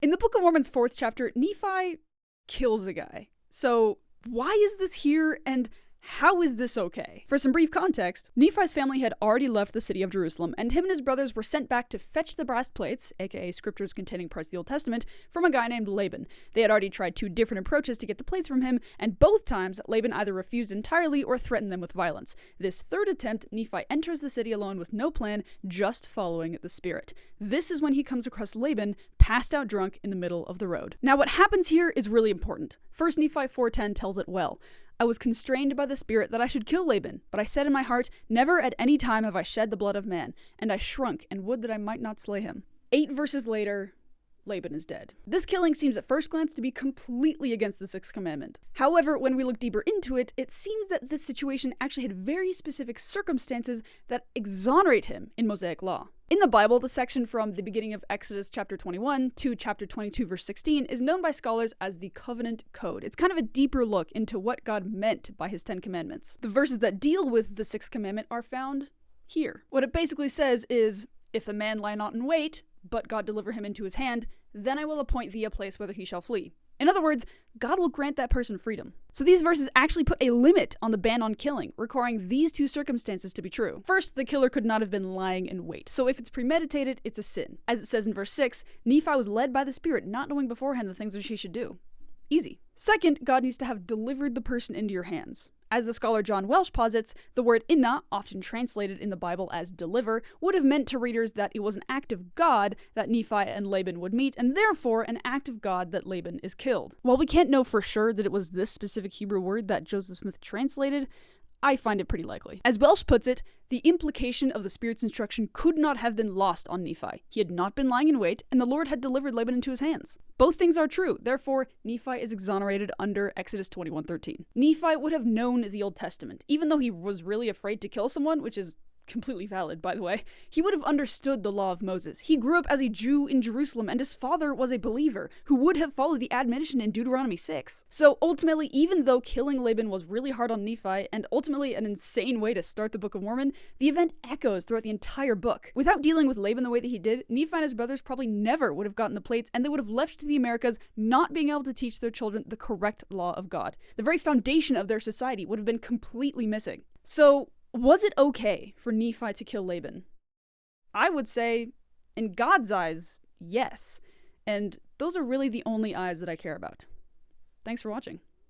In the Book of Mormon's 4th chapter, Nephi kills a guy. So why is this here, and how is this okay? For some brief context, Nephi's family had already left the city of Jerusalem, and him and his brothers were sent back to fetch the brass plates, aka scriptures containing parts of the Old Testament, from a guy named Laban. They had already tried 2 different approaches to get the plates from him, and both times Laban either refused entirely or threatened them with violence. This 3rd attempt, Nephi enters the city alone with no plan, just following the Spirit. This is when he comes across Laban, passed out drunk in the middle of the road. Now what happens here is really important. 1 Nephi 4:10 tells it well. I was constrained by the Spirit that I should kill Laban, but I said in my heart, never at any time have I shed the blood of man, and I shrunk and would that I might not slay him. 8 verses later, Laban is dead. This killing seems at first glance to be completely against the 6th commandment. However, when we look deeper into it, it seems that this situation actually had very specific circumstances that exonerate him in Mosaic law. In the Bible, the section from the beginning of Exodus chapter 21 to chapter 22 verse 16 is known by scholars as the Covenant Code. It's kind of a deeper look into what God meant by his 10 commandments. The verses that deal with the 6th commandment are found here. What it basically says is, if a man lie not in wait, but God deliver him into his hand, then I will appoint thee a place whither he shall flee. In other words, God will grant that person freedom. So these verses actually put a limit on the ban on killing, requiring these 2 circumstances to be true. First, the killer could not have been lying in wait, so if it's premeditated, it's a sin. As it says in verse 6, Nephi was led by the Spirit, not knowing beforehand the things which he should do. Easy. Second, God needs to have delivered the person into your hands. As the scholar John Welsh posits, the word inna, often translated in the Bible as deliver, would have meant to readers that it was an act of God that Nephi and Laban would meet, and therefore an act of God that Laban is killed. While we can't know for sure that it was this specific Hebrew word that Joseph Smith translated, I find it pretty likely. As Welsh puts it, the implication of the Spirit's instruction could not have been lost on Nephi. He had not been lying in wait, and the Lord had delivered Laban into his hands. Both things are true, therefore Nephi is exonerated under Exodus 21:13. Nephi would have known the Old Testament. Even though he was really afraid to kill someone, which is completely valid, by the way, he would have understood the law of Moses. He grew up as a Jew in Jerusalem, and his father was a believer who would have followed the admonition in Deuteronomy 6. So ultimately, even though killing Laban was really hard on Nephi, and ultimately an insane way to start the Book of Mormon, the event echoes throughout the entire book. Without dealing with Laban the way that he did, Nephi and his brothers probably never would have gotten the plates, and they would have left to the Americas not being able to teach their children the correct law of God. The very foundation of their society would have been completely missing. So, was it okay for Nephi to kill Laban? I would say, in God's eyes, yes. And those are really the only eyes that I care about. Thanks for watching.